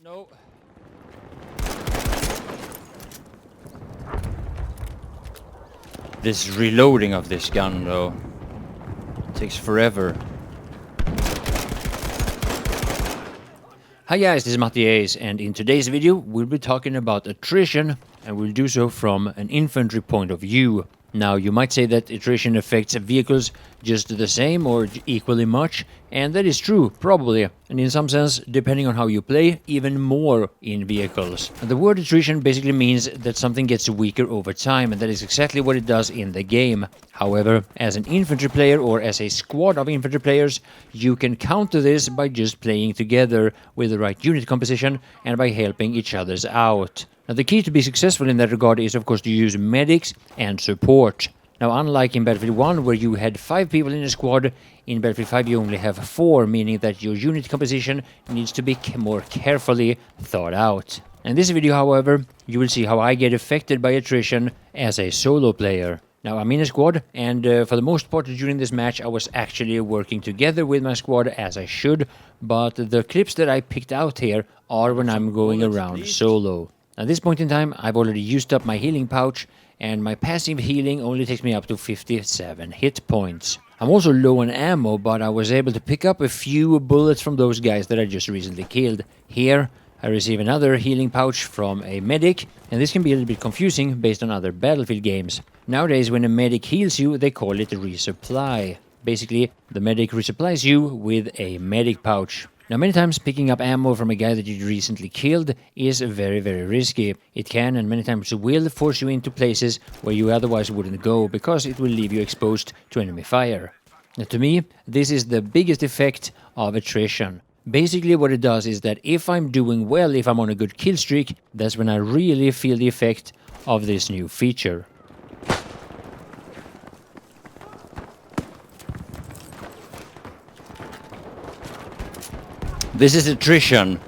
No. This reloading of this gun, though, takes forever. Hi guys, this is Mattias, and in today's video we'll be talking about attrition, and we'll do so from an infantry point of view. Now, you might say that attrition affects vehicles just the same or equally much, and that is true, probably, and in some sense, depending on how you play, even more in vehicles. And the word attrition basically means that something gets weaker over time, and that is exactly what it does in the game. However, as an infantry player or as a squad of infantry players, you can counter this by just playing together with the right unit composition and by helping each other's out. Now, the key to be successful in that regard is, of course, to use medics and support. Now, unlike in Battlefield 1, where you had 5 people in a squad, in Battlefield 5 you only have 4, meaning that your unit composition needs to be more carefully thought out. In this video, however, you will see how I get affected by attrition as a solo player. Now, I'm in a squad, and for the most part during this match I was actually working together with my squad as I should, but the clips that I picked out here are when I'm going around solo. At this point in time, I've already used up my healing pouch, and my passive healing only takes me up to 57 hit points. I'm also low on ammo, but I was able to pick up a few bullets from those guys that I just recently killed. Here, I receive another healing pouch from a medic, and this can be a little bit confusing based on other Battlefield games. Nowadays, when a medic heals you, they call it a resupply. Basically, the medic resupplies you with a medic pouch. Now, many times picking up ammo from a guy that you recently killed is very, very risky. It can and many times will force you into places where you otherwise wouldn't go because it will leave you exposed to enemy fire. Now, to me, this is the biggest effect of attrition. Basically, what it does is that if I'm doing well, if I'm on a good kill streak, that's when I really feel the effect of this new feature. This is attrition.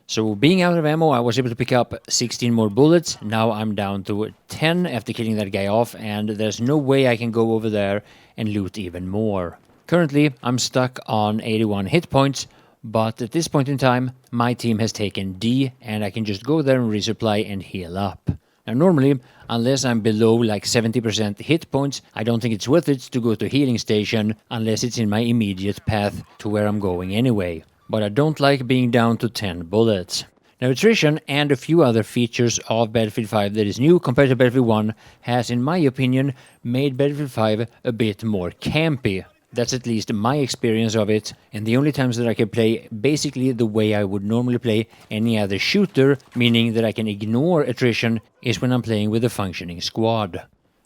So, being out of ammo, I was able to pick up 16 more bullets. Now I'm down to 10 after killing that guy off, and there's no way I can go over there and loot even more. Currently, I'm stuck on 81 hit points, but at this point in time, my team has taken D, and I can just go there and resupply and heal up. Now, normally, unless I'm below like 70% hit points, I don't think it's worth it to go to a healing station unless it's in my immediate path to where I'm going anyway. But I don't like being down to 10 bullets. Now, attrition and a few other features of Battlefield 5 that is new compared to Battlefield 1 has, in my opinion, made Battlefield 5 a bit more campy. That's at least my experience of it, and the only times that I can play basically the way I would normally play any other shooter, meaning that I can ignore attrition, is when I'm playing with a functioning squad.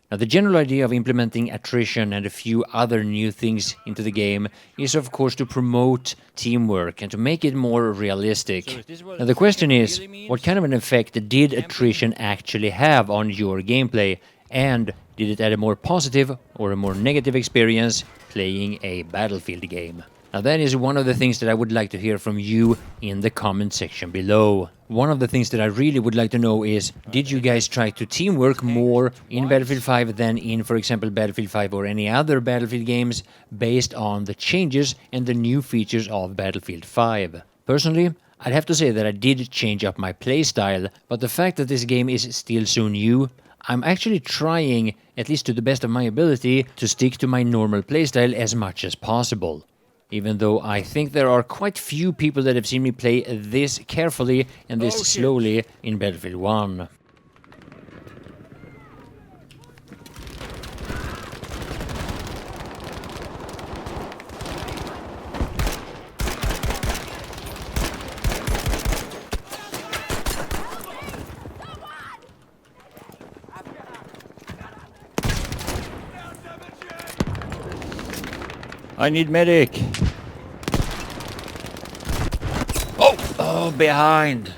Now, the general idea of implementing attrition and a few other new things into the game is, of course, to promote teamwork and to make it more realistic. Now, the question is, what kind of an effect did attrition actually have on your gameplay, and did it add a more positive or a more negative experience playing a Battlefield game? Now, that is one of the things that I would like to hear from you in the comment section below. One of the things that I really would like to know is, did you guys try to teamwork more in Battlefield 5 than in, for example, Battlefield 5 or any other Battlefield games based on the changes and the new features of Battlefield 5? Personally, I'd have to say that I did change up my playstyle, but the fact that this game is still so new, I'm actually trying, at least to the best of my ability, to stick to my normal playstyle as much as possible. Even though I think there are quite few people that have seen me play this carefully and this slowly in Battlefield 1. I need medic. Oh, behind.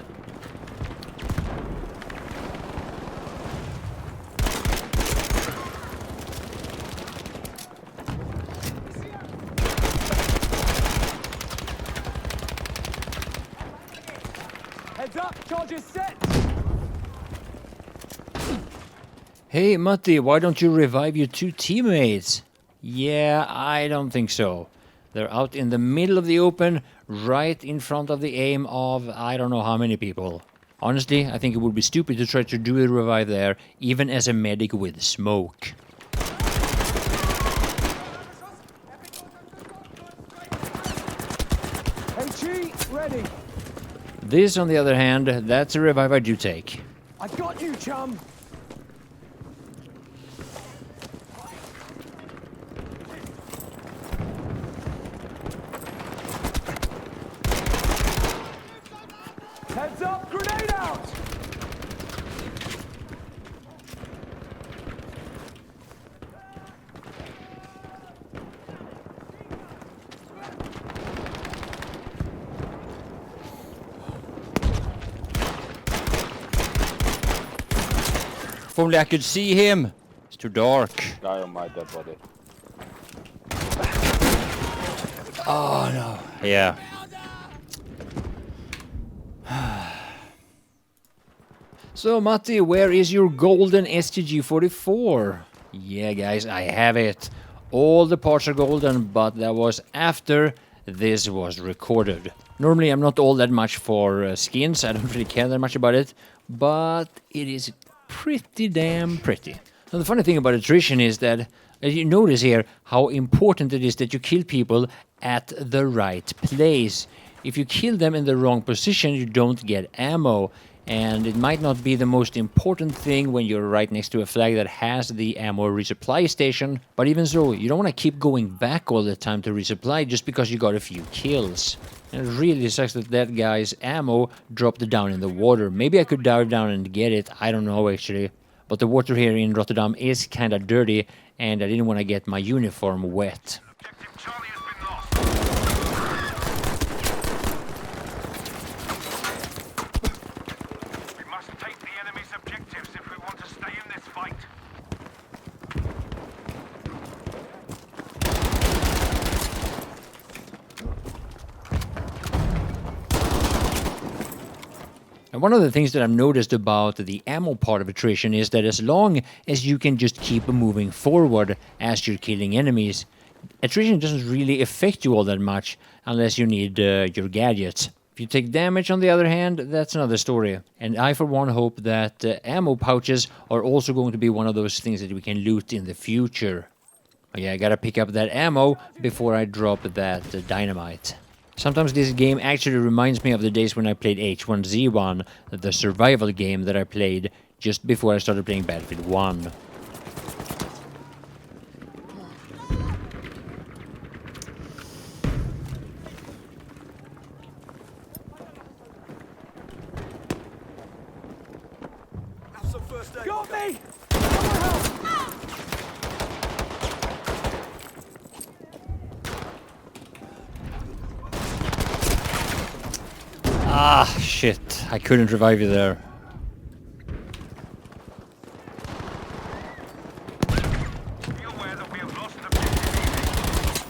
Heads up, charges set. Hey, Matti, why don't you revive your 2 teammates? Yeah, I don't think so. They're out in the middle of the open, right in front of the aim of I don't know how many people. Honestly, I think it would be stupid to try to do a revive there, even as a medic with smoke. HE, ready. This, on the other hand, that's a revive I do take. I got you, chum. Heads up, grenade out! If only I could see him! It's too dark. Guy on my dead body. Oh no. Yeah. So, Matti, where is your golden STG-44? Yeah, guys, I have it. All the parts are golden, but that was after this was recorded. Normally, I'm not all that much for skins. I don't really care that much about it, but it is pretty damn pretty. Now, the funny thing about attrition is that, as you notice here, how important it is that you kill people at the right place. If you kill them in the wrong position, you don't get ammo. And it might not be the most important thing when you're right next to a flag that has the ammo resupply station, but even so, you don't want to keep going back all the time to resupply just because you got a few kills. And it really sucks that that guy's ammo dropped down in the water. Maybe I could dive down and get it, I don't know actually. But the water here in Rotterdam is kinda dirty, and I didn't want to get my uniform wet. Objective Charlie has been lost. We must take the enemy's objectives if we want to stay in this fight. And one of the things that I've noticed about the ammo part of attrition is that as long as you can just keep moving forward as you're killing enemies, attrition doesn't really affect you all that much unless you need your gadgets. If you take damage, on the other hand, that's another story. And I, for one, hope that ammo pouches are also going to be one of those things that we can loot in the future. Oh, yeah, I gotta pick up that ammo before I drop that dynamite. Sometimes this game actually reminds me of the days when I played H1Z1, the survival game that I played just before I started playing Battlefield 1. Got me! Ah, shit. I couldn't revive you there. Be aware that we have lost objective.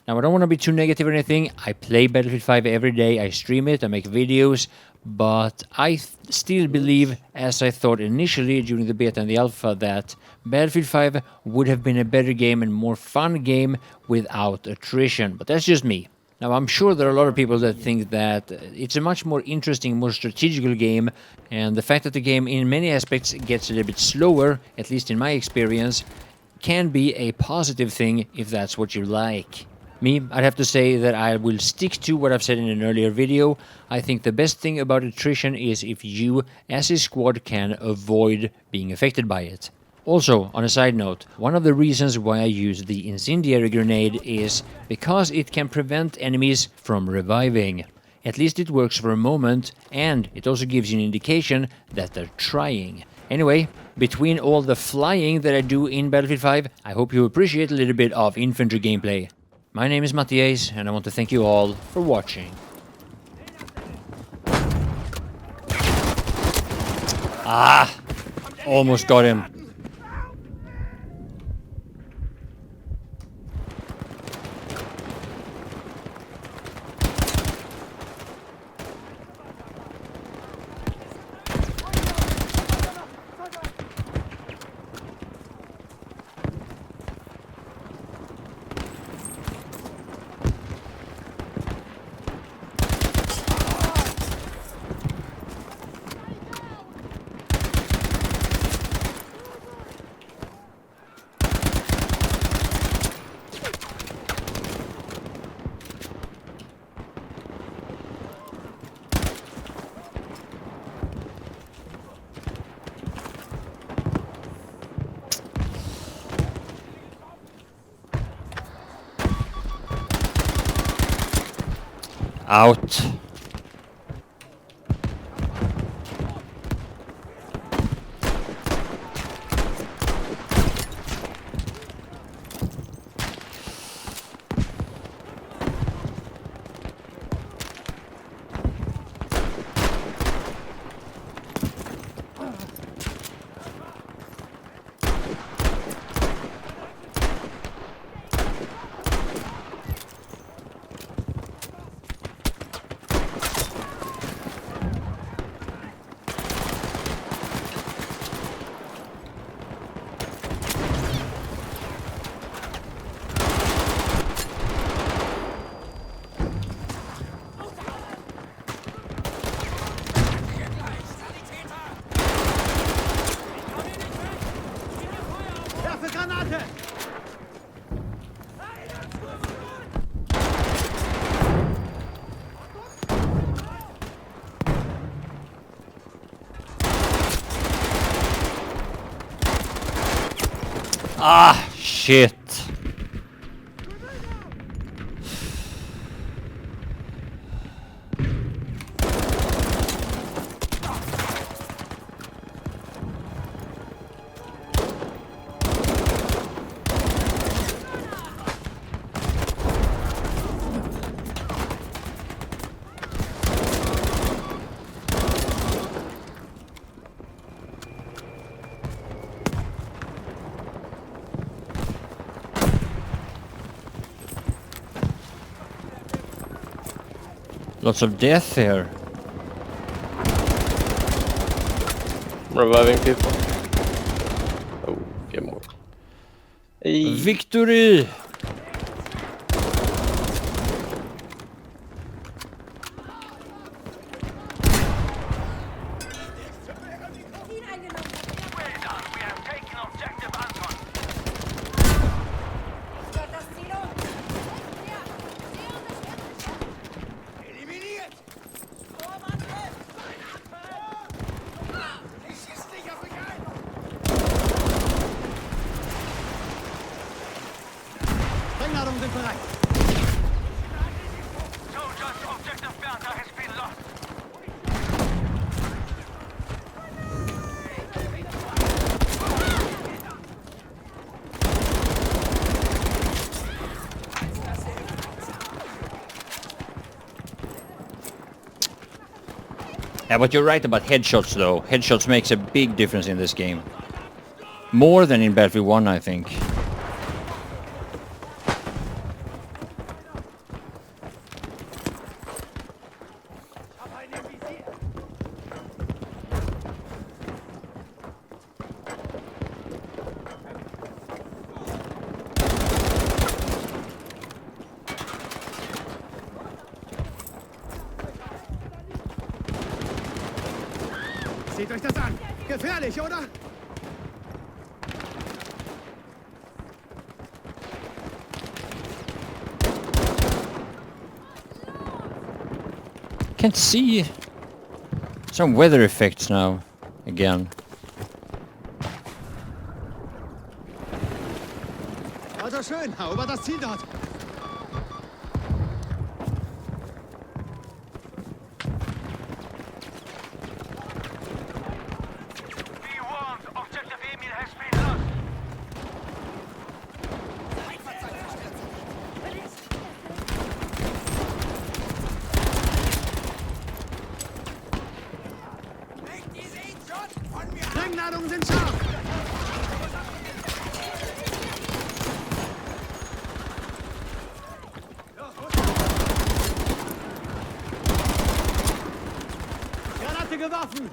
Now, I don't want to be too negative or anything. I play Battlefield 5 every day. I stream it, I make videos. But I still believe, as I thought initially during the beta and the alpha, that Battlefield 5 would have been a better game and more fun game without attrition. But that's just me. Now, I'm sure there are a lot of people that think that it's a much more interesting, more strategical game, and the fact that the game in many aspects gets a little bit slower, at least in my experience, can be a positive thing if that's what you like. Me, I'd have to say that I will stick to what I've said in an earlier video. I think the best thing about attrition is if you, as a squad, can avoid being affected by it. Also, on a side note, one of the reasons why I use the incendiary grenade is because it can prevent enemies from reviving. At least it works for a moment, and it also gives you an indication that they're trying. Anyway, between all the flying that I do in Battlefield 5, I hope you appreciate a little bit of infantry gameplay. My name is Matti, and I want to thank you all for watching. Ah! Almost got him. Out. Werfe Granate! Ah, shit. Lots of death here. Reviving people. Oh, get more. Hey. Victory! Well done. We have taken objective Anton. Eliminiert! Ich schieß dich auf mich ein! Sprengladungen sind bereit. Soldiers, objective Bertha has been lost. Yeah, but you're right about headshots though. Headshots makes a big difference in this game. More than in Battlefield 1, I think. Seht euch das an. Gefährlich, oder? Can't see some weather effects now again. Also schön. Hau über das Ziel dort. Be warned, objective Emil has been lost. Sprengladungen sind scharf. Granate geworfen.